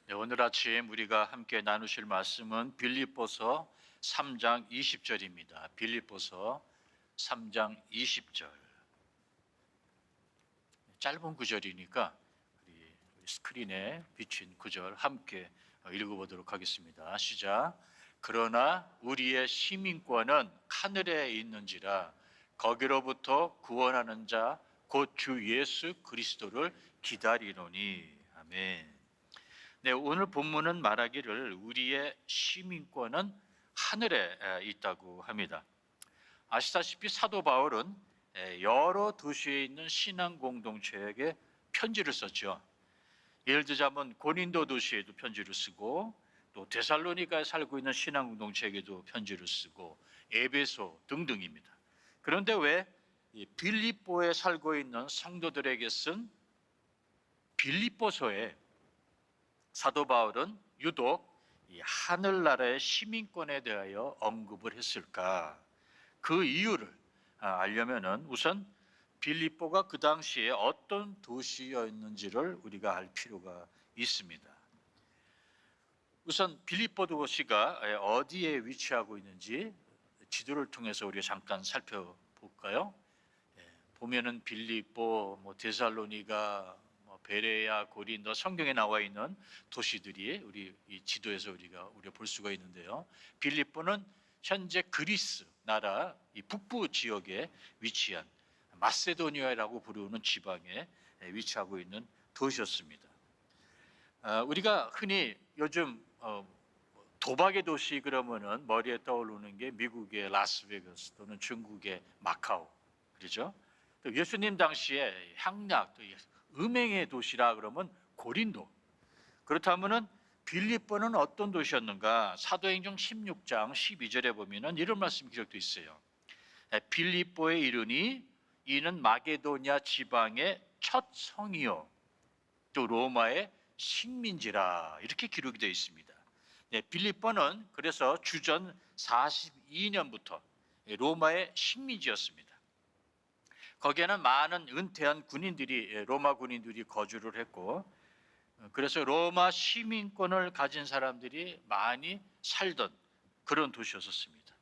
네, 오늘 아침 우리가 함께 나누실 말씀은 빌립보서 3장 20절입니다. 빌립보서 3장 20절. 짧은 구절이니까 우리 스크린에 비친 구절 함께 읽어보도록 하겠습니다. 시작. 그러나 우리의 시민권은 하늘에 있는지라 거기로부터 구원하는 자 곧 주 예수 그리스도를 기다리노니. 아멘. 네, 오늘 본문은 말하기를 우리의 시민권은 하늘에 있다고 합니다. 아시다시피 사도 바울은 여러 도시에 있는 신앙 공동체에게 편지를 썼죠. 예를 들자면 고린도 도시에도 편지를 쓰고 또 데살로니가에 살고 있는 신앙 공동체에게도 편지를 쓰고 에베소 등등입니다. 그런데 왜 빌립보에 살고 있는 성도들에게 쓴 빌립보서에 사도 바울은 유독 이 하늘나라의 시민권에 대하여 언급을 했을까? 그 이유를 알려면은 우선 빌립보가 그 당시에 어떤 도시였는지를 우리가 알 필요가 있습니다. 우선 빌립보 도시가 어디에 위치하고 있는지 지도를 통해서 우리가 잠깐 살펴볼까요? 보면은 빌립보, 데살로니가, 베레야, 고린도 성경에 나와 있는 도시들이 우리 이 지도에서 우리가 볼 수가 있는데요. 빌립보는 현재 그리스 나라 이 북부 지역에 위치한 마세도니아라고 부르는 지방에 위치하고 있는 도시였습니다. 우리가 흔히 요즘 도박의 도시 그러면은 머리에 떠오르는 게 미국의 라스베가스 또는 중국의 마카오, 그렇죠? 또 예수님 당시에 향락, 또 음행의 도시라 그러면 고린도. 그렇다면은 빌립보는 어떤 도시였는가? 사도행전 16장 12절에 보면은 이런 말씀 기록되어 있어요. 빌립보에 이르니 이는 마게도냐 지방의 첫 성이요 또 로마의 식민지라, 이렇게 기록이 되어 있습니다. 빌립보는 그래서 주전 42년부터 로마의 식민지였습니다. 거기에는 많은 은퇴한 군인들이, 로마 군인들이 거주를 했고, 그래서 로마 시민권을 가진 사람들이 많이 살던 그런 도시였었습니다.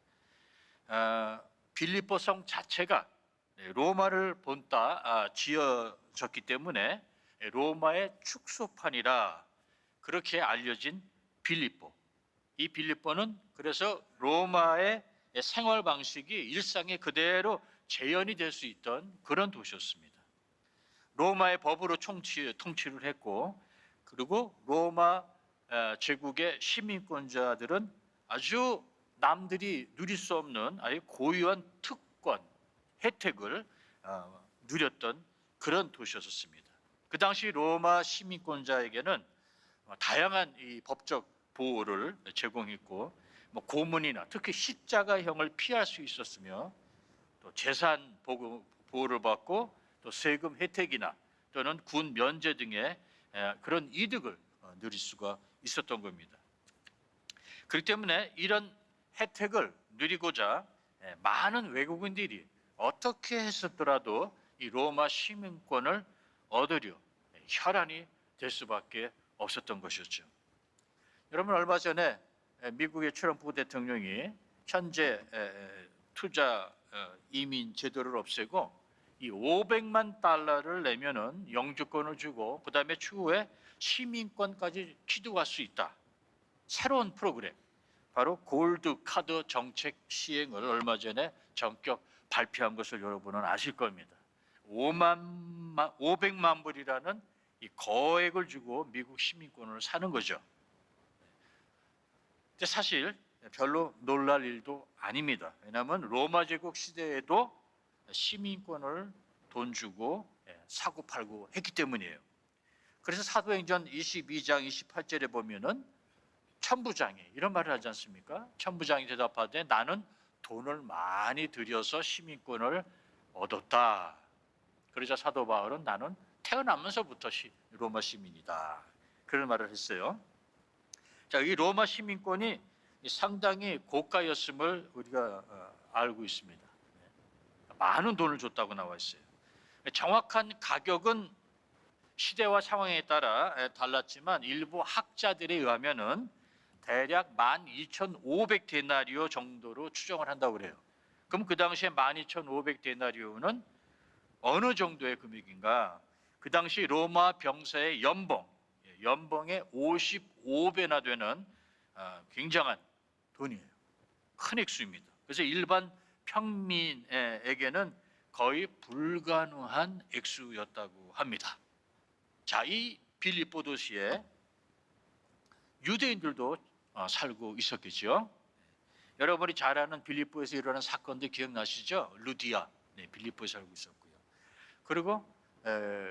빌립보 성 자체가 로마를 본따 지어졌기 때문에 로마의 축소판이라 그렇게 알려진 빌립보. 이 빌립보는 그래서 로마의 생활 방식이 일상에 그대로 재현이 될 수 있던 그런 도시였습니다. 로마의 법으로 통치를 했고, 그리고 로마 제국의 시민권자들은 아주 남들이 누릴 수 없는 아주 고유한 특권, 혜택을 누렸던 그런 도시였습니다. 그 당시 로마 시민권자에게는 다양한 이 법적 보호를 제공했고, 고문이나 특히 십자가형을 피할 수 있었으며, 또 재산 보호를 받고 또 세금 혜택이나 또는 군 면제 등의 그런 이득을 누릴 수가 있었던 겁니다. 그렇기 때문에 이런 혜택을 누리고자 많은 외국인들이 어떻게 했었더라도 이 로마 시민권을 얻으려 혈안이 될 수밖에 없었던 것이었죠. 여러분, 얼마 전에 미국의 트럼프 대통령이 현재 투자 이민 제도를 없애고 이 500만 달러를 내면은 영주권을 주고 그다음에 추후에 시민권까지 취득할 수 있다. 새로운 프로그램, 바로 골드 카드 정책 시행을 얼마 전에 전격 발표한 것을 여러분은 아실 겁니다. 500만 불이라는 이 거액을 주고 미국 시민권을 사는 거죠. 근데 사실 별로 놀랄 일도 아닙니다. 왜냐하면 로마 제국 시대에도 시민권을 돈 주고 사고 팔고 했기 때문이에요. 그래서 사도행전 22장 28절에 보면은 천부장이 이런 말을 하지 않습니까? 천부장이 대답하되 나는 돈을 많이 들여서 시민권을 얻었다. 그러자 사도 바울은 나는 태어나면서부터 로마 시민이다. 그런 말을 했어요. 자, 이 로마 시민권이 상당히 고가였음을 우리가 알고 있습니다. 많은 돈을 줬다고 나와 있어요. 정확한 가격은 시대와 상황에 따라 달랐지만 일부 학자들에 의하면은 대략 12,500데나리오 정도로 추정을 한다고 그래요. 그럼 그 당시에 12,500데나리오는 어느 정도의 금액인가? 그 당시 로마 병사의 연봉의 55배나 되는 굉장한 돈이에요. 큰 액수입니다. 그래서 일반 평민에게는 거의 불가능한 액수였다고 합니다. 자, 이 빌립보 도시에 유대인들도 살고 있었겠죠. 여러분이 잘 아는 빌립보에서 일어난 사건들 기억나시죠? 루디아, 빌립보에 살고 있었고요. 그리고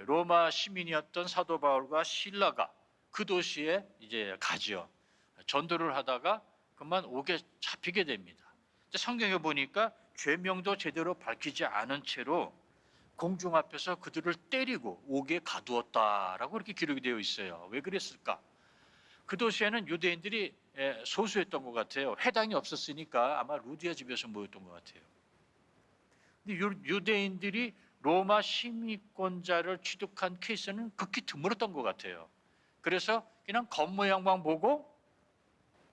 로마 시민이었던 사도 바울과 실라가 그 도시에 이제 가죠. 전도를 하다가 그만 옥에 잡히게 됩니다. 성경에 보니까 죄명도 제대로 밝히지 않은 채로 공중 앞에서 그들을 때리고 옥에 가두었다라고 이렇게 기록이 되어 있어요. 왜 그랬을까? 그 도시에는 유대인들이 소수였던 것 같아요. 회당이 없었으니까 아마 루디아 집에서 모였던 것 같아요. 근데 유대인들이 로마 시민권자를 취득한 케이스는 극히 드물었던 것 같아요. 그래서 그냥 겉모양만 보고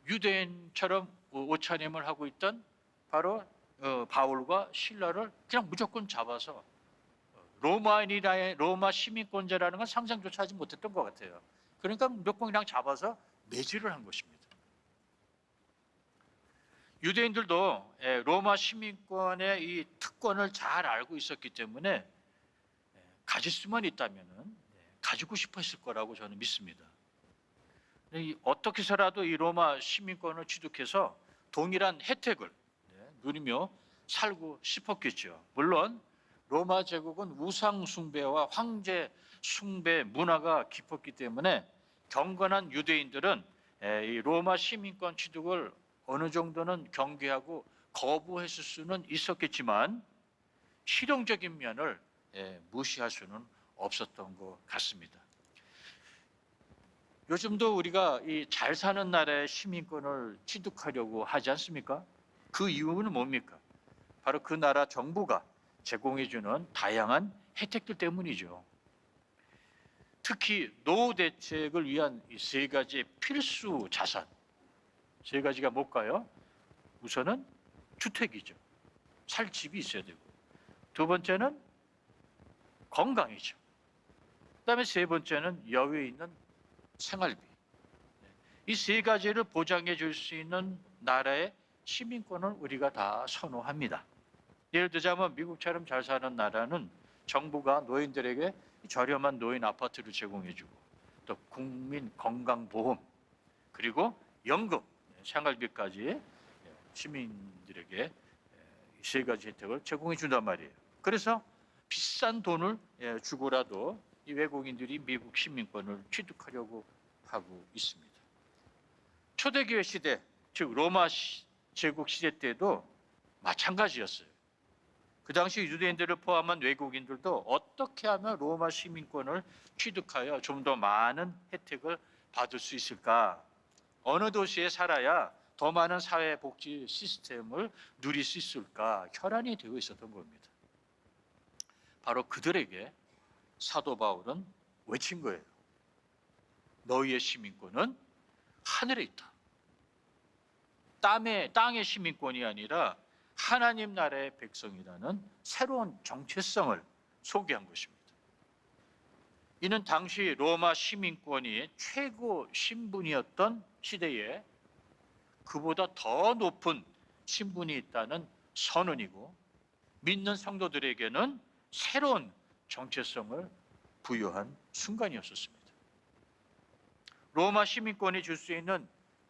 유대인처럼 옷차림을 하고 있던 바로 바울과 실라를 그냥 무조건 잡아서 로마 시민권자라는 건 상상조차 하지 못했던 것 같아요. 그러니까 무조건 그냥 잡아서 매질을 한 것입니다. 유대인들도 로마 시민권의 이 특권을 잘 알고 있었기 때문에 가질 수만 있다면 가지고 싶어 했을 거라고 저는 믿습니다. 어떻게 해서라도 이 로마 시민권을 취득해서 동일한 혜택을 누리며 살고 싶었겠죠. 물론 로마 제국은 우상 숭배와 황제 숭배 문화가 깊었기 때문에 경건한 유대인들은 이 로마 시민권 취득을 어느 정도는 경계하고 거부했을 수는 있었겠지만 실용적인 면을 무시할 수는 없었던 것 같습니다. 요즘도 우리가 이 잘 사는 나라의 시민권을 취득하려고 하지 않습니까? 그 이유는 뭡니까? 바로 그 나라 정부가 제공해주는 다양한 혜택들 때문이죠. 특히 노후 대책을 위한 이 세 가지의 필수 자산, 세 가지가 뭘까요? 우선은 주택이죠. 살 집이 있어야 되고, 두 번째는 건강이죠. 그다음에 세 번째는 여유에 있는 생활비. 이 세 가지를 보장해 줄 수 있는 나라의 시민권을 우리가 다 선호합니다. 예를 들자면 미국처럼 잘 사는 나라는 정부가 노인들에게 저렴한 노인 아파트를 제공해주고 또 국민 건강보험 그리고 연금, 생활비까지 시민들에게 이 세 가지 혜택을 제공해 준단 말이에요. 그래서 비싼 돈을 주고라도 이 외국인들이 미국 시민권을 취득하려고 하고 있습니다. 초대교회 시대, 즉 로마 제국 시대 때도 마찬가지였어요. 그 당시 유대인들을 포함한 외국인들도 어떻게 하면 로마 시민권을 취득하여 좀 더 많은 혜택을 받을 수 있을까? 어느 도시에 살아야 더 많은 사회복지 시스템을 누릴 수 있을까? 혈안이 되어 있었던 겁니다. 바로 그들에게 사도 바울은 외친 거예요. 너희의 시민권은 하늘에 있다. 땅의 시민권이 아니라 하나님 나라의 백성이라는 새로운 정체성을 소개한 것입니다. 이는 당시 로마 시민권이 최고 신분이었던 시대에 그보다 더 높은 신분이 있다는 선언이고 믿는 성도들에게는 새로운 정체성을 부여한 순간이었습니다. 로마 시민권이 줄 수 있는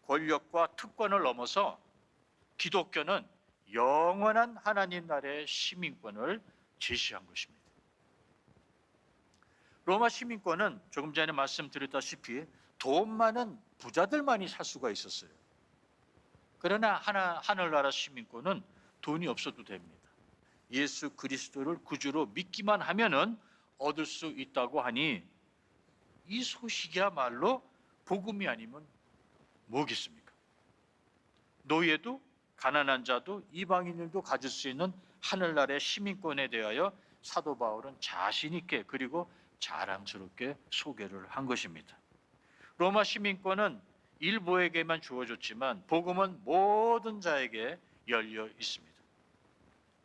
권력과 특권을 넘어서 기독교는 영원한 하나님 나라의 시민권을 제시한 것입니다. 로마 시민권은 조금 전에 말씀드렸다시피 돈 많은 부자들만이 살 수가 있었어요. 그러나 하늘나라 시민권은 돈이 없어도 됩니다. 예수 그리스도를 구주로 믿기만 하면은 얻을 수 있다고 하니 이 소식이야말로 복음이 아니면 뭐겠습니까? 노예도 가난한 자도 이방인들도 가질 수 있는 하늘나라의 시민권에 대하여 사도 바울은 자신 있게 그리고 자랑스럽게 소개를 한 것입니다. 로마 시민권은 일부에게만 주어졌지만 복음은 모든 자에게 열려 있습니다.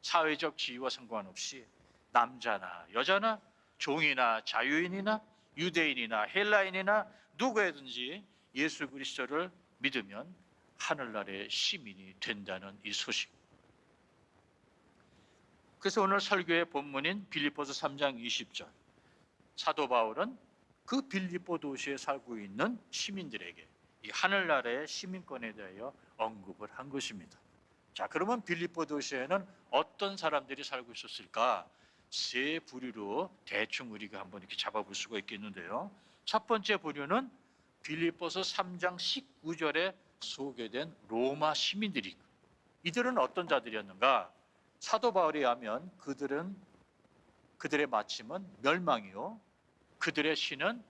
사회적 지위와 상관없이 남자나 여자나 종이나 자유인이나 유대인이나 헬라인이나 누구든지 예수 그리스도를 믿으면 하늘나라의 시민이 된다는 이 소식. 그래서 오늘 설교의 본문인 빌립보서 3장 20절, 사도 바울은 그 빌립보 도시에 살고 있는 시민들에게 이 하늘나라의 시민권에 대하여 언급을 한 것입니다. 자, 그러면 빌립보 도시에는 어떤 사람들이 살고 있었을까? 세 부류로 대충 우리가 한번 이렇게 잡아볼 수가 있겠는데요. 첫 번째 부류는 빌립보서 3장 19절에 소개된 로마 시민들이, 이들은 어떤 자들이었는가? 사도 바울에 의하면 그들의 마침은 멸망이요, 그들의 신은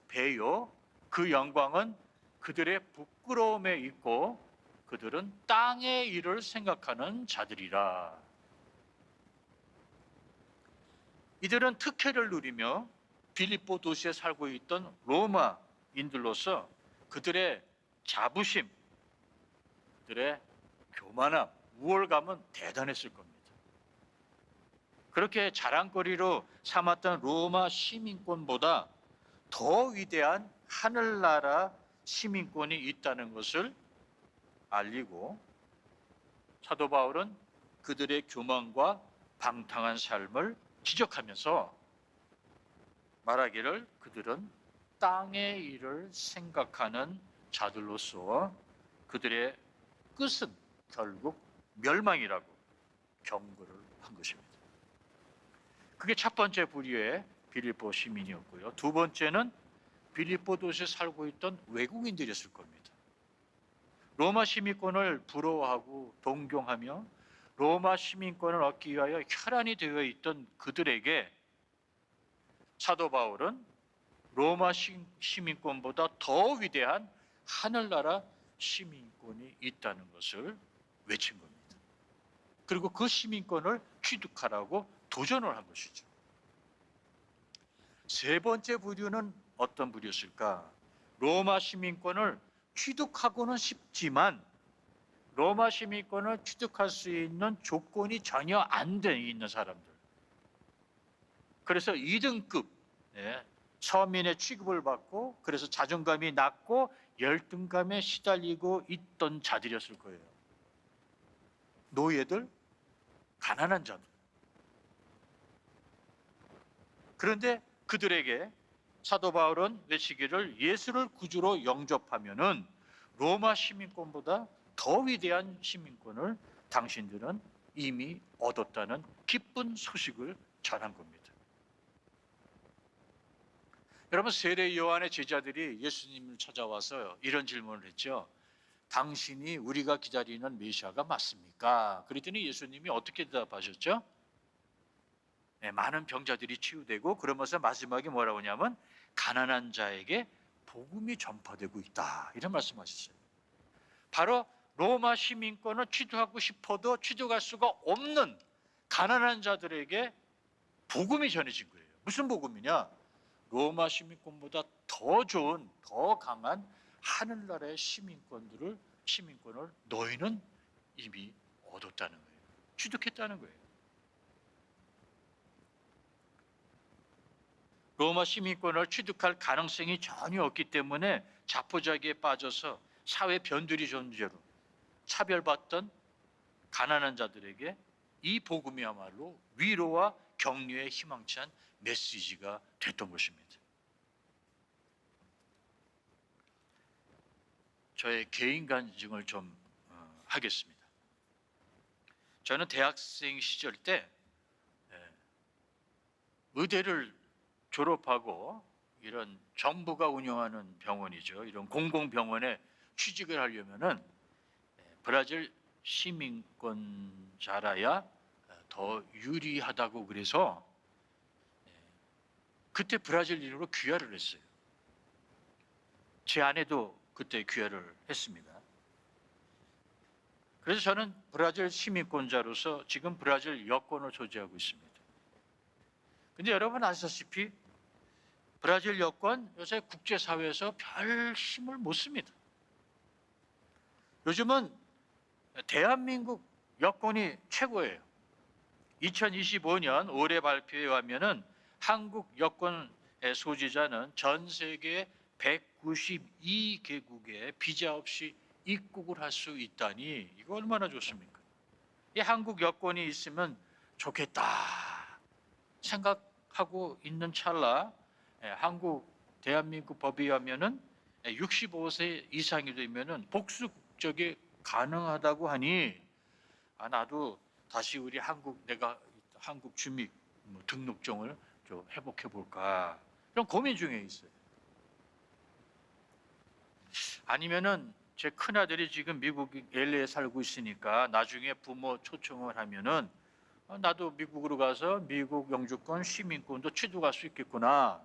배요, 그 영광은 그들의 부끄러움에 있고 그들은 땅의 일을 생각하는 자들이라. 이들은 특혜를 누리며 빌립보 도시에 살고 있던 로마인들로서 그들의 자부심, 그들의 교만함, 우월감은 대단했을 겁니다. 그렇게 자랑거리로 삼았던 로마 시민권보다 더 위대한 하늘나라 시민권이 있다는 것을 알리고, 사도 바울은 그들의 교만과 방탕한 삶을 지적하면서 말하기를 그들은 땅의 일을 생각하는 자들로서 그들의 끝은 결국 멸망이라고 경고를 한 것입니다. 그게 첫 번째 부류의 빌립보 시민이었고요. 두 번째는 빌립보 도시에 살고 있던 외국인들이었을 겁니다. 로마 시민권을 부러워하고 동경하며 로마 시민권을 얻기 위하여 혈안이 되어 있던 그들에게 사도 바울은 로마 시민권보다 더 위대한 하늘나라 시민권이 있다는 것을 외친 겁니다. 그리고 그 시민권을 취득하라고 도전을 한 것이죠. 세 번째 부류는 어떤 부류였을까? 로마 시민권을 취득하고는 싶지만 로마 시민권을 취득할 수 있는 조건이 전혀 안 돼 있는 사람들. 그래서 2등급 서민의 취급을 받고 그래서 자존감이 낮고 열등감에 시달리고 있던 자들이었을 거예요. 노예들, 가난한 자들. 그런데 그들에게 사도 바울은 외치기를 예수를 구주로 영접하면은 로마 시민권보다 더 위대한 시민권을 당신들은 이미 얻었다는 기쁜 소식을 전한 겁니다. 여러분, 세례 요한의 제자들이 예수님을 찾아와서 이런 질문을 했죠. 당신이 우리가 기다리는 메시아가 맞습니까? 그랬더니 예수님이 어떻게 대답하셨죠? 네, 많은 병자들이 치유되고 그러면서 마지막에 뭐라고 하냐면 가난한 자에게 복음이 전파되고 있다, 이런 말씀하셨어요. 바로 로마 시민권을 취득하고 싶어도 취득할 수가 없는 가난한 자들에게 복음이 전해진 거예요. 무슨 복음이냐? 로마 시민권보다 더 좋은, 더 강한 하늘나라의 시민권을 너희는 이미 얻었다는 거예요. 취득했다는 거예요. 로마 시민권을 취득할 가능성이 전혀 없기 때문에 자포자기에 빠져서 사회 변두리 존재로 차별받던 가난한 자들에게 이 복음이야말로 위로와 격려의 희망찬 메시지가 됐던 것입니다. 저의 개인 간증을 좀 하겠습니다. 저는 대학생 시절 때 의대를 졸업하고 이런 정부가 운영하는 병원이죠. 이런 공공병원에 취직을 하려면은 브라질 시민권자라야 더 유리하다고 그래서 그때 브라질인으로 귀화를 했어요. 제 아내도 그때 귀화를 했습니다. 그래서 저는 브라질 시민권자로서 지금 브라질 여권을 소지하고 있습니다. 근데 여러분 아시다시피 브라질 여권 요새 국제사회에서 별 힘을 못 씁니다. 요즘은 대한민국 여권이 최고예요. 2025년 올해 발표에 의하면은 한국 여권 소지자는 전 세계 192개국에 비자 없이 입국을 할 수 있다니 이거 얼마나 좋습니까? 이 한국 여권이 있으면 좋겠다 생각하고 있는 찰나 한국 대한민국 법에 의하면은 65세 이상이 되면은 복수 국적이 가능하다고 하니 나도 다시 우리 내가 한국 주민 등록증을 좀 회복해 볼까 이런 고민 중에 있어요. 아니면은 제 큰아들이 지금 미국 LA에 살고 있으니까 나중에 부모 초청을 하면은 나도 미국으로 가서 미국 영주권 시민권도 취득할 수 있겠구나.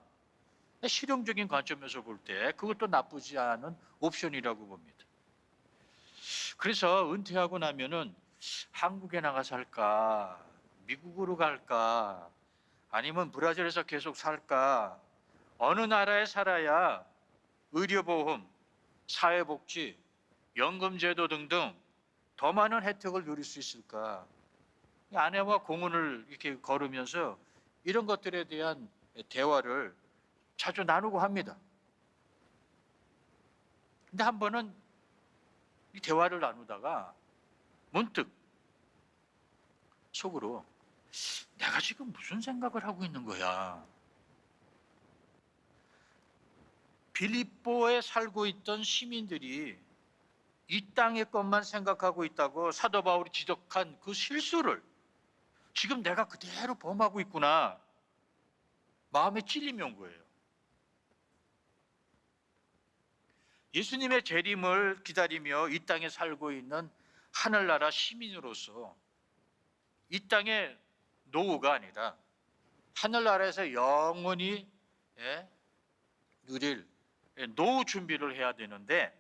실용적인 관점에서 볼 때 그것도 나쁘지 않은 옵션이라고 봅니다. 그래서 은퇴하고 나면은 한국에 나가 살까, 미국으로 갈까, 아니면 브라질에서 계속 살까, 어느 나라에 살아야 의료보험, 사회복지, 연금제도 등등 더 많은 혜택을 누릴 수 있을까? 아내와 공원을 이렇게 걸으면서 이런 것들에 대한 대화를 자주 나누고 합니다. 근데 한 번은 이 대화를 나누다가 문득 속으로 내가 지금 무슨 생각을 하고 있는 거야? 빌립보에 살고 있던 시민들이 이 땅의 것만 생각하고 있다고 사도 바울이 지적한 그 실수를 지금 내가 그대로 범하고 있구나. 마음에 찔림이 온 거예요. 예수님의 재림을 기다리며 이 땅에 살고 있는 하늘나라 시민으로서 이 땅의 노후가 아니라 하늘나라에서 영원히 누릴 노후 준비를 해야 되는데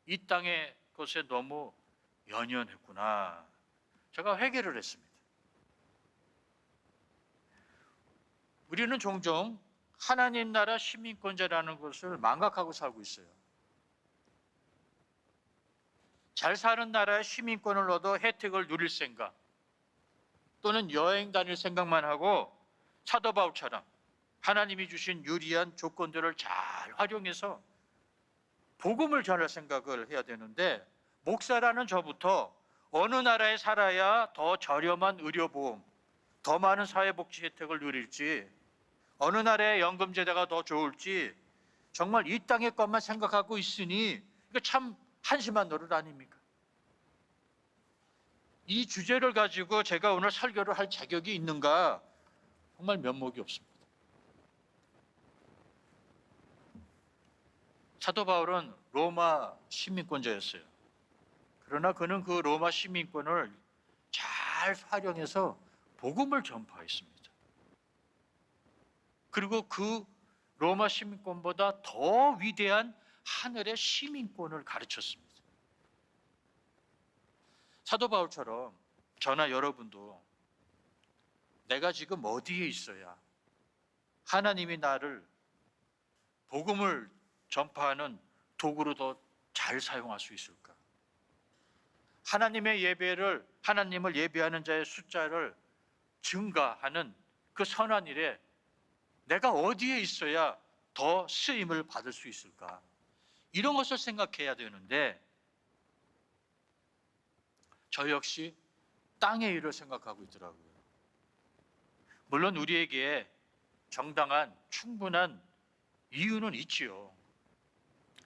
이 땅의 것에 너무 연연했구나. 제가 회개를 했습니다. 우리는 종종 하나님 나라 시민권자라는 것을 망각하고 살고 있어요. 잘 사는 나라의 시민권을 얻어 혜택을 누릴 생각 또는 여행 다닐 생각만 하고 사도 바울처럼 하나님이 주신 유리한 조건들을 잘 활용해서 복음을 전할 생각을 해야 되는데 목사라는 저부터 어느 나라에 살아야 더 저렴한 의료보험, 더 많은 사회복지 혜택을 누릴지 어느 나라의 연금제도가 더 좋을지 정말 이 땅의 것만 생각하고 있으니 이거 참 한심한 노릇 아닙니까? 이 주제를 가지고 제가 오늘 설교를 할 자격이 있는가? 정말 면목이 없습니다. 사도 바울은 로마 시민권자였어요. 그러나 그는 그 로마 시민권을 잘 활용해서 복음을 전파했습니다. 그리고 그 로마 시민권보다 더 위대한 하늘의 시민권을 가르쳤습니다. 사도 바울처럼 저나 여러분도 내가 지금 어디에 있어야 하나님이 나를 복음을 전파하는 도구로 더 잘 사용할 수 있을까? 하나님의 예배를 하나님을 예배하는 자의 숫자를 증가하는 그 선한 일에 내가 어디에 있어야 더 쓰임을 받을 수 있을까? 이런 것을 생각해야 되는데 저 역시 땅의 일을 생각하고 있더라고요. 물론 우리에게 정당한 충분한 이유는 있지요.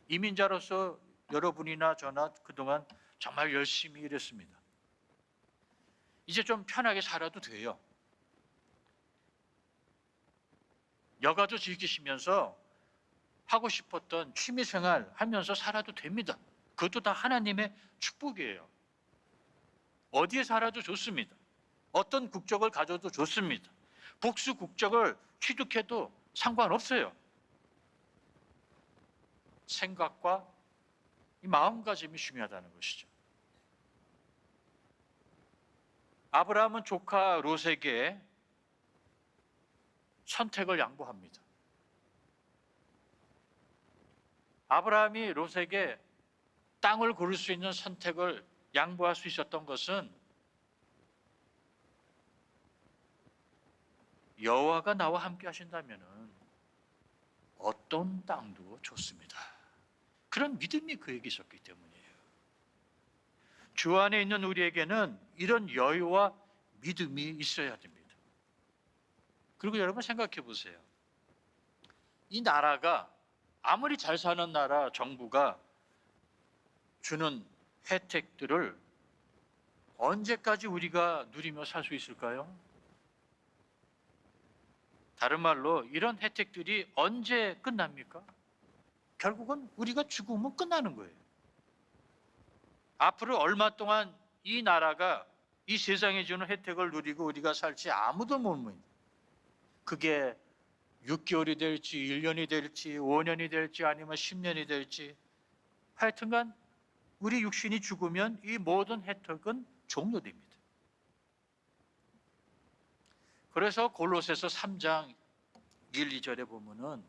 이민자로서 여러분이나 저나 그동안 정말 열심히 일했습니다. 이제 좀 편하게 살아도 돼요. 여가도 즐기시면서 하고 싶었던 취미생활 하면서 살아도 됩니다. 그것도 다 하나님의 축복이에요. 어디에 살아도 좋습니다. 어떤 국적을 가져도 좋습니다. 복수 국적을 취득해도 상관없어요. 생각과 이 마음가짐이 중요하다는 것이죠. 아브라함은 조카 롯에게 선택을 양보합니다. 아브라함이 롯에게 땅을 고를 수 있는 선택을 양보할 수 있었던 것은 여호와가 나와 함께 하신다면 어떤 땅도 좋습니다. 그런 믿음이 그에게 있었기 때문이에요. 주 안에 있는 우리에게는 이런 여유와 믿음이 있어야 됩니다. 그리고 여러분 생각해 보세요. 이 나라가 아무리 잘 사는 나라 정부가 주는 혜택들을 언제까지 우리가 누리며 살 수 있을까요? 다른 말로 이런 혜택들이 언제 끝납니까? 결국은 우리가 죽으면 끝나는 거예요. 앞으로 얼마 동안 이 나라가 이 세상에 주는 혜택을 누리고 우리가 살지 아무도 모릅니다. 그게 6개월이 될지 1년이 될지 5년이 될지 아니면 10년이 될지 하여튼간 우리 육신이 죽으면 이 모든 혜택은 종료됩니다. 그래서 골로새서 3장 1, 2절에 보면은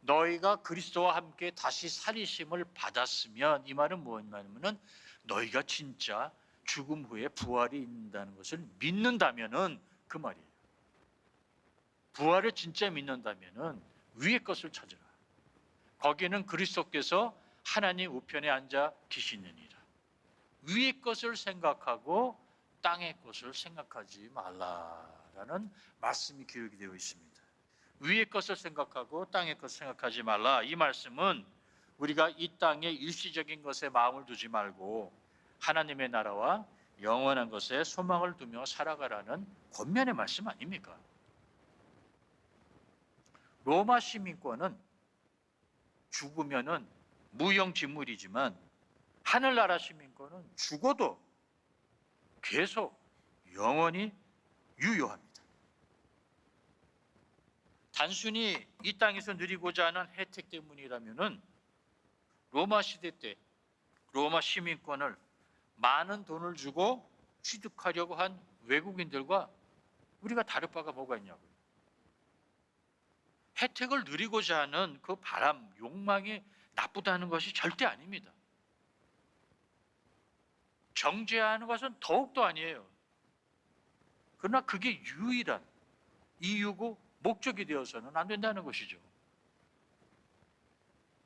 너희가 그리스도와 함께 다시 살리심을 받았으면, 이 말은 뭐냐면은 너희가 진짜 죽음 후에 부활이 있다는 것을 믿는다면은, 그 말이에요. 부활을 진짜 믿는다면은 위의 것을 찾으라. 거기는 그리스도께서 하나님 우편에 앉아 계시느니라. 위의 것을 생각하고 땅의 것을 생각하지 말라라는 말씀이 기록이 되어 있습니다. 위의 것을 생각하고 땅의 것을 생각하지 말라. 이 말씀은 우리가 이 땅의 일시적인 것에 마음을 두지 말고 하나님의 나라와 영원한 것에 소망을 두며 살아가라는 권면의 말씀 아닙니까? 로마 시민권은 죽으면은 무용지물이지만 하늘나라 시민권은 죽어도 계속 영원히 유효합니다. 단순히 이 땅에서 누리고자 하는 혜택 때문이라면은 로마 시대 때 로마 시민권을 많은 돈을 주고 취득하려고 한 외국인들과 우리가 다를 바가 뭐가 있냐고요. 혜택을 누리고자 하는 그 바람, 욕망이 나쁘다는 것이 절대 아닙니다. 정죄하는 것은 더욱더 아니에요. 그러나 그게 유일한 이유고 목적이 되어서는 안 된다는 것이죠.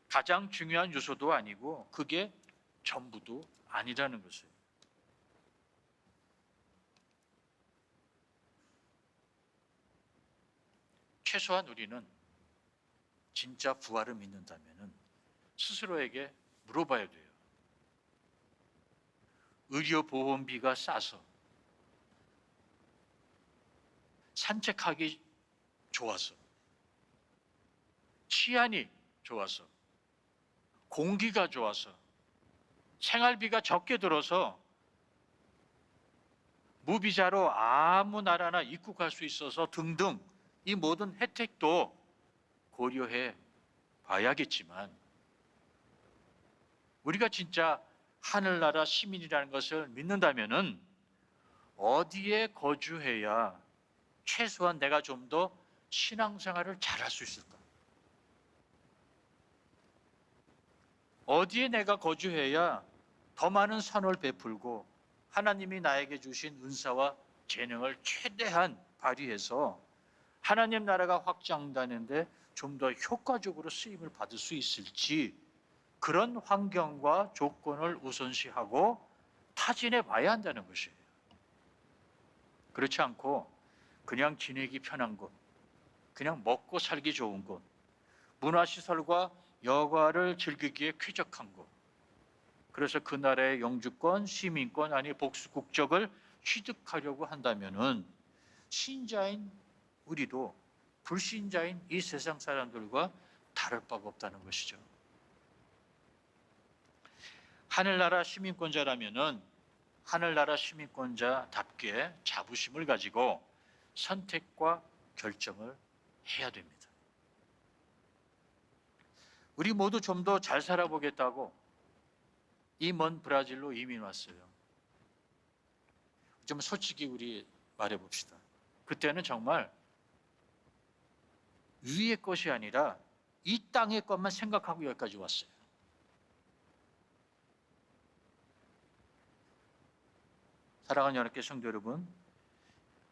가장 중요한 요소도 아니고 그게 전부도 아니라는 것이에요. 최소한 우리는 진짜 부활을 믿는다면 스스로에게 물어봐야 돼요. 의료보험비가 싸서, 산책하기 좋아서, 치안이 좋아서, 공기가 좋아서, 생활비가 적게 들어서 무비자로 아무 나라나 입국할 수 있어서 등등 이 모든 혜택도 고려해 봐야겠지만 우리가 진짜 하늘나라 시민이라는 것을 믿는다면은 어디에 거주해야 최소한 내가 좀 더 신앙생활을 잘할 수 있을까? 어디에 내가 거주해야 더 많은 선을 베풀고 하나님이 나에게 주신 은사와 재능을 최대한 발휘해서 하나님 나라가 확장되는데 좀 더 효과적으로 쓰임을 받을 수 있을지, 그런 환경과 조건을 우선시하고 타진해 봐야 한다는 것이에요. 그렇지 않고 그냥 지내기 편한 곳, 그냥 먹고 살기 좋은 곳, 문화시설과 여가를 즐기기에 쾌적한 곳, 그래서 그 나라의 영주권, 시민권 아니 복수 국적을 취득하려고 한다면은 신자인 우리도 불신자인 이 세상 사람들과 다를 바가 없다는 것이죠. 하늘나라 시민권자라면은 하늘나라 시민권자답게 자부심을 가지고 선택과 결정을 해야 됩니다. 우리 모두 좀 더 잘 살아보겠다고 이 먼 브라질로 이민 왔어요. 좀 솔직히 우리 말해봅시다. 그때는 정말 위의 것이 아니라 이 땅의 것만 생각하고 여기까지 왔어요. 사랑하는 여러분께 성도 여러분,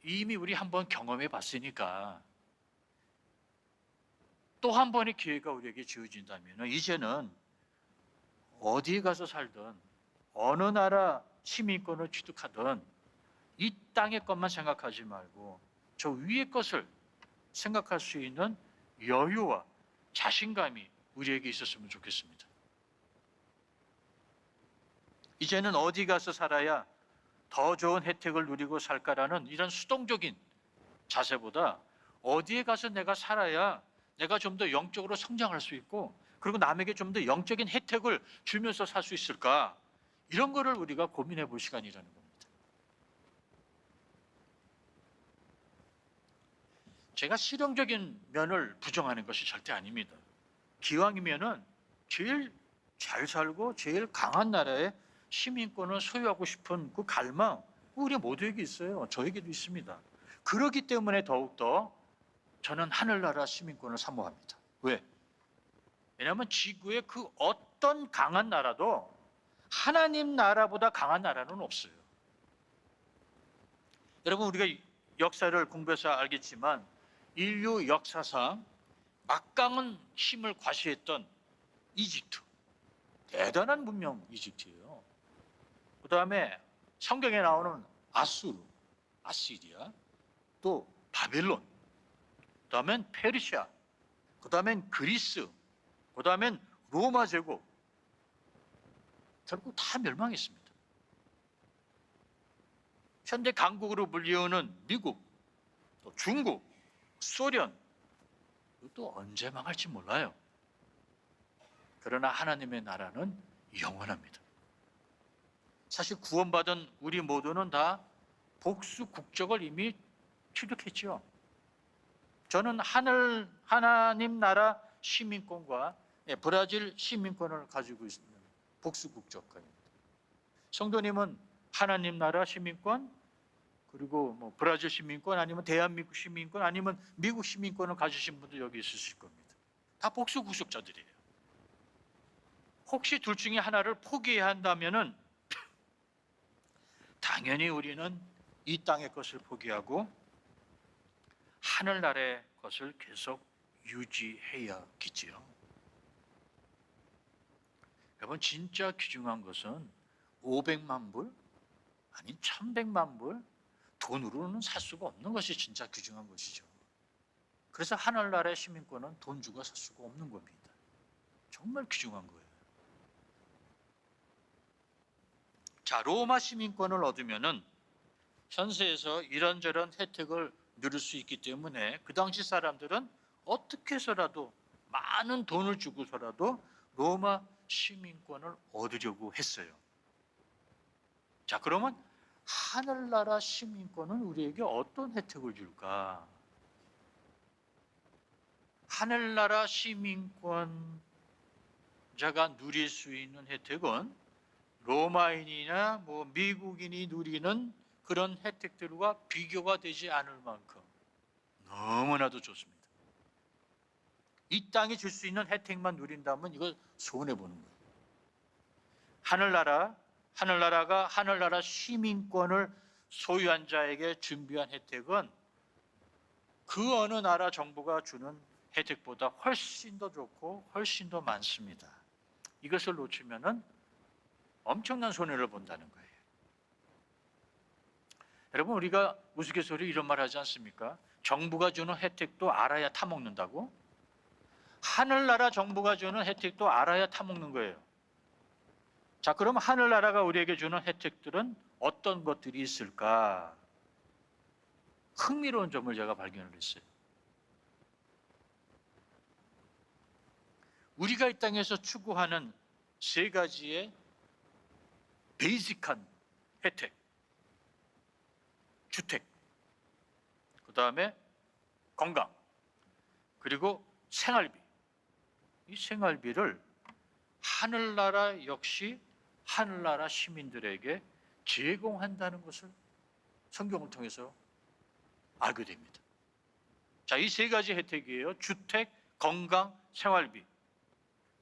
이미 우리 한번 경험해 봤으니까 또 한 번의 기회가 우리에게 주어진다면 이제는 어디에 가서 살든 어느 나라 시민권을 취득하든 이 땅의 것만 생각하지 말고 저 위의 것을 생각할 수 있는 여유와 자신감이 우리에게 있었으면 좋겠습니다. 이제는 어디 가서 살아야 더 좋은 혜택을 누리고 살까라는 이런 수동적인 자세보다 어디에 가서 내가 살아야 내가 좀 더 영적으로 성장할 수 있고 그리고 남에게 좀 더 영적인 혜택을 주면서 살 수 있을까? 이런 거를 우리가 고민해 볼 시간이라는 겁니다. 제가 실용적인 면을 부정하는 것이 절대 아닙니다. 기왕이면은 제일 잘 살고 제일 강한 나라의 시민권을 소유하고 싶은 그 갈망 우리 모두에게 있어요. 저에게도 있습니다. 그렇기 때문에 더욱더 저는 하늘나라 시민권을 사모합니다. 왜? 왜냐하면 지구의 그 어떤 강한 나라도 하나님 나라보다 강한 나라는 없어요. 여러분 우리가 역사를 공부해서 알겠지만 인류 역사상 막강한 힘을 과시했던 이집트, 대단한 문명 이집트예요. 그 다음에 성경에 나오는 아수르, 아시리아, 또 바벨론, 그 다음엔 페르시아, 그 다음엔 그리스, 그 다음엔 로마 제국, 결국 다 멸망했습니다. 현대 강국으로 불리우는 미국, 또 중국, 소련, 또 언제 망할지 몰라요. 그러나 하나님의 나라는 영원합니다. 사실 구원받은 우리 모두는 다 복수 국적을 이미 취득했죠. 저는 하나님 나라 시민권과 브라질 시민권을 가지고 있는 복수 국적가입니다. 성도님은 하나님 나라 시민권, 그리고 뭐 브라질 시민권, 아니면 대한민국 시민권, 아니면 미국 시민권을 가지신 분들 여기 있으실 겁니다. 다 복수 국적자들이에요. 혹시 둘 중에 하나를 포기해야 한다면은 당연히 우리는 이 땅의 것을 포기하고 하늘나라의 것을 계속 유지해야겠지요. 여러분 진짜 귀중한 것은 500만 불, 아니 1100만 불 돈으로는 살 수가 없는 것이 진짜 귀중한 것이죠. 그래서 하늘나라의 시민권은 돈 주고 살 수가 없는 겁니다. 정말 귀중한 거예요. 자, 로마 시민권을 얻으면은 현세에서 이런저런 혜택을 누릴 수 있기 때문에 그 당시 사람들은 어떻게 해서라도 많은 돈을 주고서라도 로마 시민권을 얻으려고 했어요. 자, 그러면 하늘나라 시민권은 우리에게 어떤 혜택을 줄까? 하늘나라 시민권자가 누릴 수 있는 혜택은 로마인이나 뭐 미국인이 누리는 그런 혜택들과 비교가 되지 않을 만큼 너무나도 좋습니다. 이 땅에 줄 수 있는 혜택만 누린다면 이걸 손해보는 거예요. 하늘나라가 하늘나라 시민권을 소유한 자에게 준비한 혜택은 그 어느 나라 정부가 주는 혜택보다 훨씬 더 좋고 훨씬 더 많습니다. 이것을 놓치면은 엄청난 손해를 본다는 거예요. 여러분 우리가 우스갯소리 이런 말 하지 않습니까? 정부가 주는 혜택도 알아야 타먹는다고? 하늘나라 정부가 주는 혜택도 알아야 타먹는 거예요. 자, 그럼 하늘나라가 우리에게 주는 혜택들은 어떤 것들이 있을까? 흥미로운 점을 제가 발견을 했어요. 우리가 이 땅에서 추구하는 세 가지의 베이직한 혜택, 주택, 그 다음에 건강, 그리고 생활비. 이 생활비를 하늘나라 역시 하늘나라 시민들에게 제공한다는 것을 성경을 통해서 알게 됩니다. 자, 이 세 가지 혜택이에요. 주택, 건강, 생활비.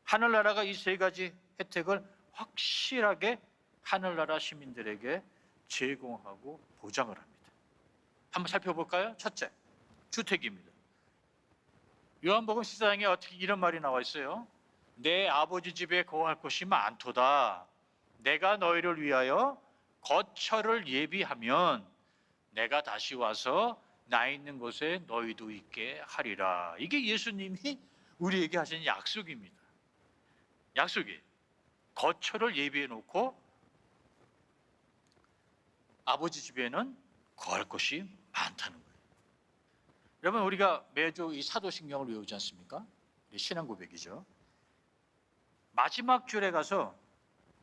하늘나라가 이 세 가지 혜택을 확실하게 하늘나라 시민들에게 제공하고 보장을 합니다. 한번 살펴볼까요? 첫째, 주택입니다. 요한복음 14장에 어떻게 이런 말이 나와 있어요? 내 아버지 집에 거할 곳이 많도다. 내가 너희를 위하여 거처를 예비하면 내가 다시 와서 나 있는 곳에 너희도 있게 하리라. 이게 예수님이 우리에게 하신 약속입니다. 약속이 거처를 예비해 놓고 아버지 집에는 거할 곳이 많다는 거예요. 여러분, 우리가 매주 이 사도신경을 외우지 않습니까? 신앙 고백이죠. 마지막 줄에 가서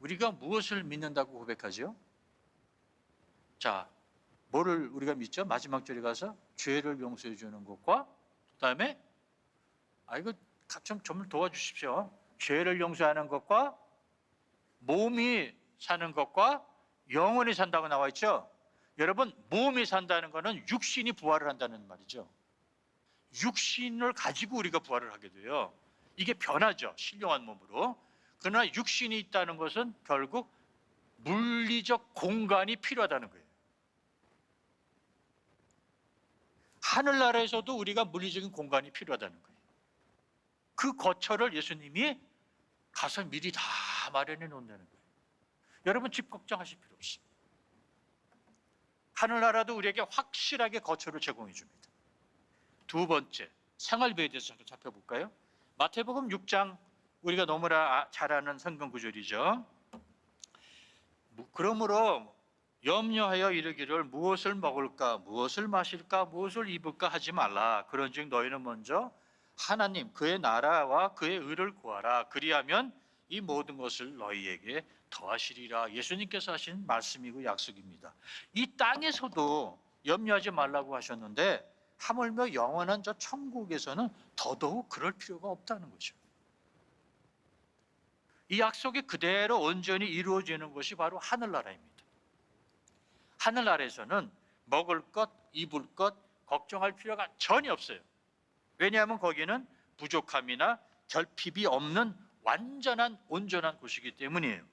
우리가 무엇을 믿는다고 고백하죠? 자, 뭐를 우리가 믿죠? 마지막 줄에 가서 죄를 용서해 주는 것과 그다음에 이거 좀 도와주십시오. 죄를 용서하는 것과 몸이 사는 것과 영원히 산다고 나와 있죠. 여러분, 몸이 산다는 것은 육신이 부활을 한다는 말이죠. 육신을 가지고 우리가 부활을 하게 돼요. 이게 변하죠, 신령한 몸으로. 그러나 육신이 있다는 것은 결국 물리적 공간이 필요하다는 거예요. 하늘나라에서도 우리가 물리적인 공간이 필요하다는 거예요. 그 거처를 예수님이 가서 미리 다 마련해 놓는다는 거예요. 여러분, 집 걱정하실 필요 없습니다. 하늘나라도 우리에게 확실하게 거처를 제공해 줍니다. 두 번째, 생활비에 대해서 살펴볼까요? 마태복음 6장, 우리가 너무나 잘 아는 성경 구절이죠. 그러므로 염려하여 이르기를 무엇을 먹을까, 무엇을 마실까, 무엇을 입을까 하지 말라. 그런즉 너희는 먼저 하나님 그의 나라와 그의 의를 구하라. 그리하면 이 모든 것을 너희에게 더하시리라. 예수님께서 하신 말씀이고 약속입니다. 이 땅에서도 염려하지 말라고 하셨는데 하물며 영원한 저 천국에서는 더더욱 그럴 필요가 없다는 거죠. 이 약속이 그대로 온전히 이루어지는 것이 바로 하늘나라입니다. 하늘나라에서는 먹을 것, 입을 것 걱정할 필요가 전혀 없어요. 왜냐하면 거기는 부족함이나 결핍이 없는 완전한 온전한 곳이기 때문이에요.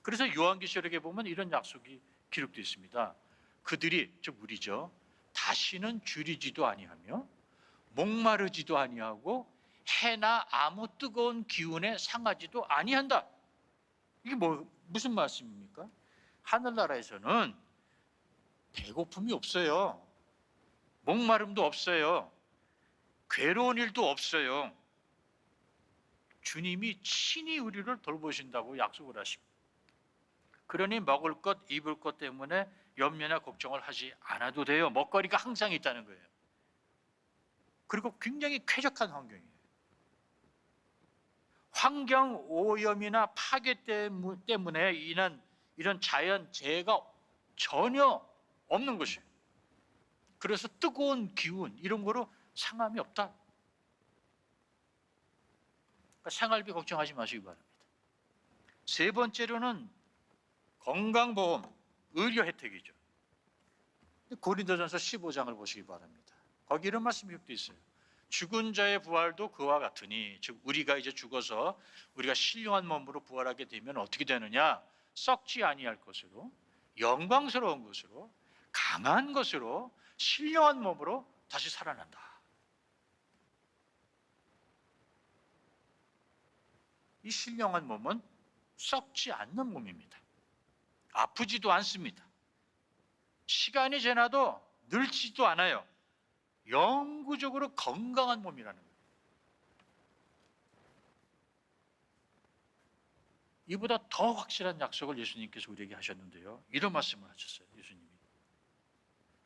그래서 요한계시록에 보면 이런 약속이 기록되어 있습니다. 그들이, 즉 우리죠, 다시는 줄이지도 아니하며 목마르지도 아니하고 해나 아무 뜨거운 기운에 상하지도 아니한다. 이게 무슨 말씀입니까? 하늘나라에서는 배고픔이 없어요. 목마름도 없어요. 괴로운 일도 없어요. 주님이 친히 우리를 돌보신다고 약속을 하십니다. 그러니 먹을 것, 입을 것 때문에 염려나 걱정을 하지 않아도 돼요. 먹거리가 항상 있다는 거예요. 그리고 굉장히 쾌적한 환경이에요. 환경 오염이나 파괴 때문에 인한 이런 자연 재해가 전혀 없는 것이에요. 그래서 뜨거운 기운 이런 거로 상함이 없다. 그러니까 생활비 걱정하지 마시기 바랍니다. 세 번째로는 건강보험, 의료 혜택이죠. 고린도전서 15장을 보시기 바랍니다. 거기 이런 말씀이 기록되어 있어요. 죽은 자의 부활도 그와 같으니, 즉 우리가 이제 죽어서 우리가 신령한 몸으로 부활하게 되면 어떻게 되느냐? 썩지 아니할 것으로, 영광스러운 것으로, 강한 것으로, 신령한 몸으로 다시 살아난다. 이 신령한 몸은 썩지 않는 몸입니다. 아프지도 않습니다. 시간이 지나도 늙지도 않아요. 영구적으로 건강한 몸이라는 거예요. 이보다 더 확실한 약속을 예수님께서 우리에게 하셨는데요. 이런 말씀을 하셨어요. 예수님이.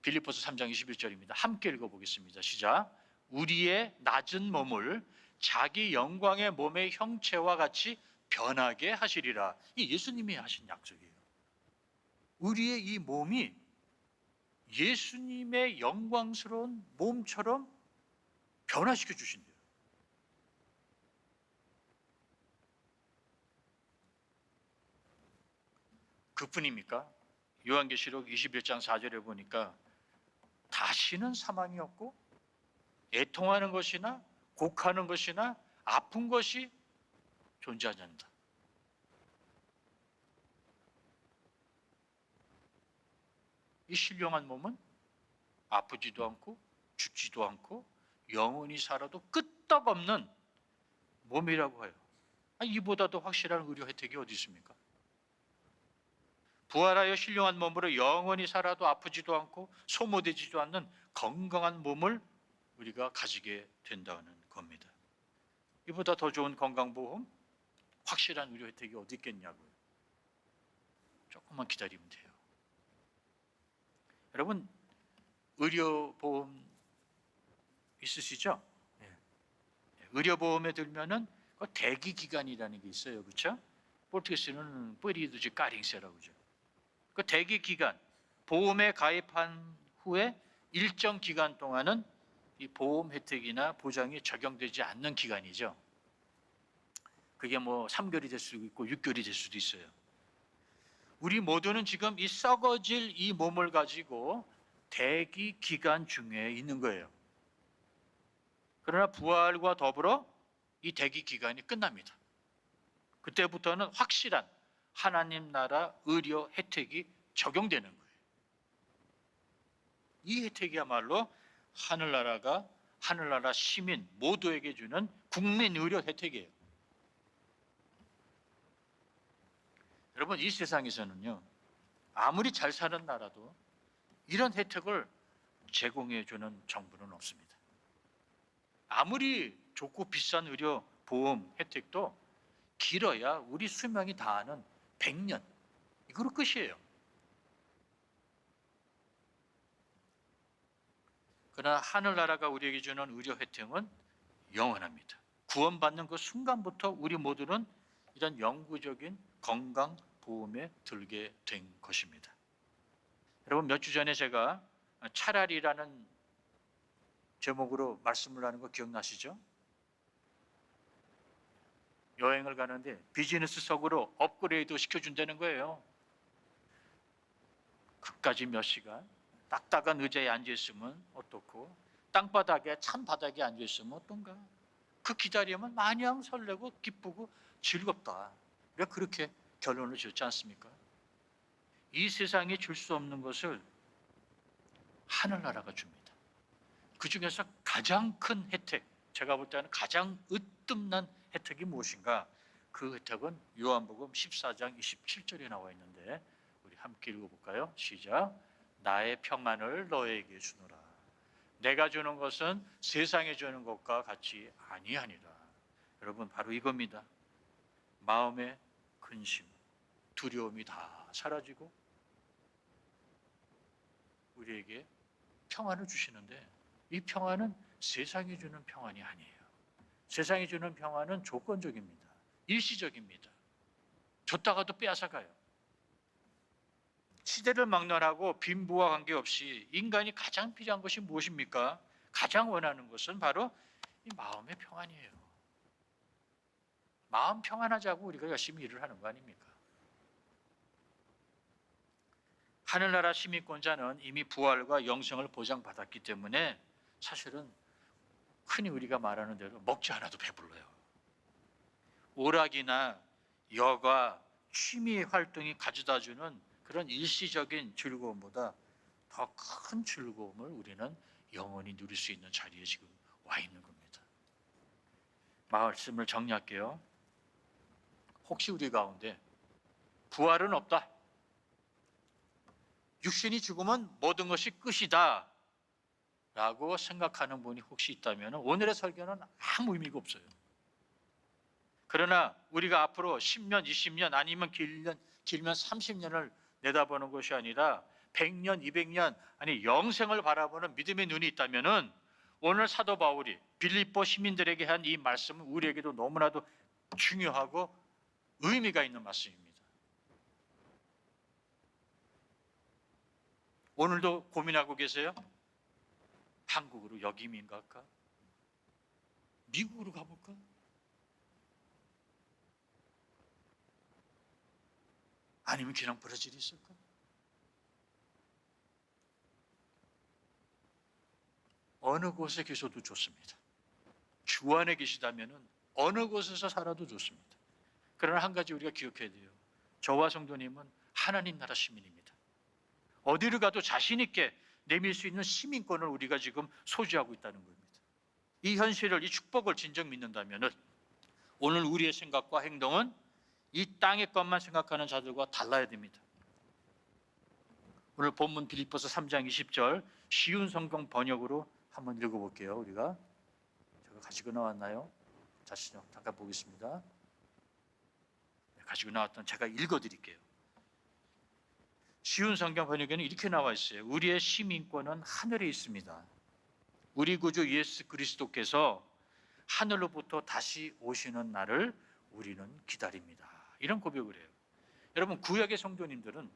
빌립보서 3장 21절입니다. 함께 읽어보겠습니다. 시작. 우리의 낮은 몸을 자기 영광의 몸의 형체와 같이 변하게 하시리라. 이 예수님이 하신 약속이에요. 우리의 이 몸이 예수님의 영광스러운 몸처럼 변화시켜 주신대요. 그뿐입니까? 요한계시록 21장 4절에 보니까 다시는 사망이 없고 애통하는 것이나 곡하는 것이나 아픈 것이 존재하지 않는다. 이 신령한 몸은 아프지도 않고 죽지도 않고 영원히 살아도 끄떡없는 몸이라고 해요. 이보다도 확실한 의료 혜택이 어디 있습니까? 부활하여 신령한 몸으로 영원히 살아도 아프지도 않고 소모되지도 않는 건강한 몸을 우리가 가지게 된다는 겁니다. 이보다 더 좋은 건강보험, 확실한 의료 혜택이 어디 있겠냐고요. 조금만 기다리면 돼요. 여러분, 의료보험 있으시죠? 의료보험에 들면은 대기 기간이라는 게 있어요, 그렇죠? 포르투갈어는 período de carência라고 그러죠. 그 대기 기간, 보험에 가입한 후에 일정 기간 동안은 이 보험 혜택이나 보장이 적용되지 않는 기간이죠. 그게 뭐 3개월이 될 수도 있고 6개월이 될 수도 있어요. 우리 모두는 지금 이 썩어질 이 몸을 가지고 대기 기간 중에 있는 거예요. 그러나 부활과 더불어 이 대기 기간이 끝납니다. 그때부터는 확실한 하나님 나라 의료 혜택이 적용되는 거예요. 이 혜택이야말로 하늘나라 시민 모두에게 주는 국민 의료 혜택이에요. 여러분, 이 세상에서는요, 아무리 잘 사는 나라도 이런 혜택을 제공해 주는 정부는 없습니다. 아무리 좋고 비싼 의료 보험 혜택도 길어야 우리 수명이 다하는 100년, 이거로 끝이에요. 그러나 하늘나라가 우리에게 주는 의료 혜택은 영원합니다. 구원받는 그 순간부터 우리 모두는 이런 영구적인 건강보험에 들게 된 것입니다. 여러분, 몇 주 전에 제가 차라리라는 제목으로 말씀을 하는 거 기억나시죠? 여행을 가는데 비즈니스석으로 업그레이드 시켜준다는 거예요. 그까지 몇 시간 딱딱한 의자에 앉아있으면 어떻고, 땅바닥에 찬 바닥에 앉아있으면 어떤가. 그 기다리면 마냥 설레고 기쁘고 즐겁다. 왜 그렇게 결론을 지었지 않습니까? 이 세상에 줄 수 없는 것을 하늘나라가 줍니다. 그 중에서 가장 큰 혜택, 제가 볼 때는 가장 으뜸난 혜택이 무엇인가? 그 혜택은 요한복음 14장 27절에 나와 있는데 우리 함께 읽어볼까요? 시작. 나의 평안을 너에게 주노라. 내가 주는 것은 세상에 주는 것과 같이 아니하니라. 여러분, 바로 이겁니다. 마음의 근심, 두려움이 다 사라지고 우리에게 평안을 주시는데, 이 평안은 세상이 주는 평안이 아니에요. 세상이 주는 평안은 조건적입니다. 일시적입니다. 줬다가도 빼앗아가요. 시대를 막론하고 빈부와 관계없이 인간이 가장 필요한 것이 무엇입니까? 가장 원하는 것은 바로 이 마음의 평안이에요. 마음 평안하자고 우리가 열심히 일을 하는 거 아닙니까? 하늘나라 시민권자는 이미 부활과 영생을 보장받았기 때문에 사실은 흔히 우리가 말하는 대로 먹지 않아도 배불러요. 오락이나 여가, 취미 활동이 가져다주는 그런 일시적인 즐거움보다 더 큰 즐거움을 우리는 영원히 누릴 수 있는 자리에 지금 와 있는 겁니다. 말씀을 정리할게요. 혹시 우리 가운데 부활은 없다, 육신이 죽으면 모든 것이 끝이다 라고 생각하는 분이 혹시 있다면 오늘의 설교는 아무 의미가 없어요. 그러나 우리가 앞으로 10년, 20년 아니면 길면 30년을 내다보는 것이 아니라 100년, 200년 아니 영생을 바라보는 믿음의 눈이 있다면 오늘 사도 바울이 빌립보 시민들에게 한 이 말씀은 우리에게도 너무나도 중요하고 의미가 있는 말씀입니다. 오늘도 고민하고 계세요? 한국으로 역이민 갈까? 미국으로 가볼까? 아니면 그냥 브라질이 있을까? 어느 곳에 계셔도 좋습니다. 주 안에 계시다면 어느 곳에서 살아도 좋습니다. 그러나 한 가지 우리가 기억해야 돼요. 저와 성도님은 하나님 나라 시민입니다. 어디를 가도 자신 있게 내밀 수 있는 시민권을 우리가 지금 소지하고 있다는 겁니다. 이 현실을, 이 축복을 진정 믿는다면 오늘 우리의 생각과 행동은 이 땅의 것만 생각하는 자들과 달라야 됩니다. 오늘 본문 빌립보서 3장 20절 쉬운 성경 번역으로 한번 읽어볼게요. 우리가 제가 가지고 나왔나요? 자신요. 잠깐 보겠습니다. 가지고 나왔던 제가 읽어드릴게요. 쉬운 성경 번역에는 이렇게 나와 있어요. 우리의 시민권은 하늘에 있습니다. 우리 구주 예수 그리스도께서 하늘로부터 다시 오시는 날을 우리는 기다립니다. 이런 고백을 해요. 여러분, 구약의 성도님들은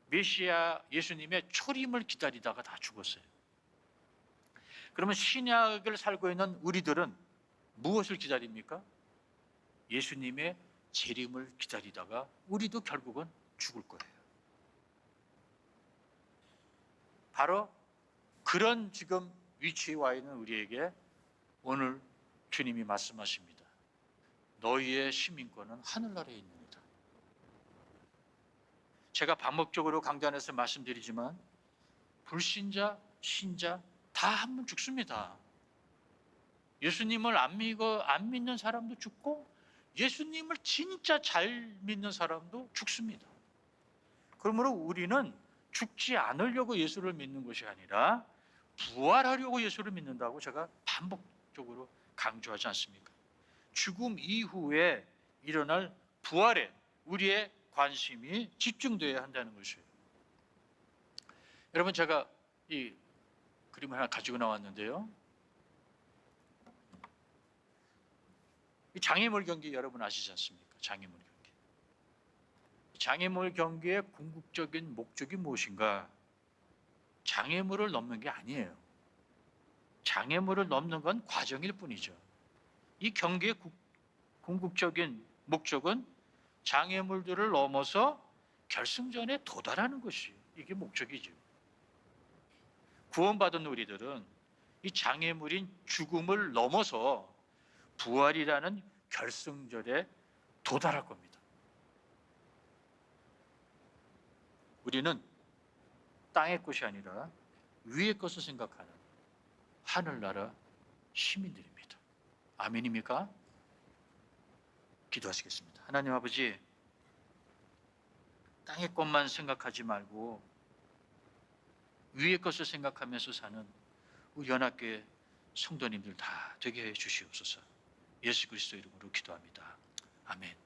메시아 예수님의 초림을 기다리다가 다 죽었어요. 그러면 신약을 살고 있는 우리들은 무엇을 기다립니까? 예수님의 재림을 기다리다가 우리도 결국은 죽을 거예요. 바로 그런 지금 위치에 와 있는 우리에게 오늘 주님이 말씀하십니다. 너희의 시민권은 하늘나라에 있습니다. 제가 반복적으로 강단에서 말씀드리지만 불신자, 신자 다 한 번 죽습니다. 예수님을 안 믿는 사람도 죽고 예수님을 진짜 잘 믿는 사람도 죽습니다. 그러므로 우리는 죽지 않으려고 예수를 믿는 것이 아니라 부활하려고 예수를 믿는다고 제가 반복적으로 강조하지 않습니까? 죽음 이후에 일어날 부활에 우리의 관심이 집중되어야 한다는 것이에요. 여러분, 제가 이 그림을 하나 가지고 나왔는데요. 이 장애물 경기 여러분 아시지 않습니까? 장애물 경기. 장애물 경기의 궁극적인 목적이 무엇인가? 장애물을 넘는 게 아니에요. 장애물을 넘는 건 과정일 뿐이죠. 이 경기의 궁극적인 목적은 장애물들을 넘어서 결승전에 도달하는 것이 이게 목적이죠. 구원받은 우리들은 이 장애물인 죽음을 넘어서 부활이라는 결승전에 도달할 겁니다. 우리는 땅의 것이 아니라 위의 것을 생각하는 하늘나라 시민들입니다. 아멘입니까? 기도하시겠습니다. 하나님 아버지, 땅의 것만 생각하지 말고 위의 것을 생각하면서 사는 우리 연합교회 성도님들 다 되게 해 주시옵소서. 예수 그리스도 이름으로 기도합니다. 아멘.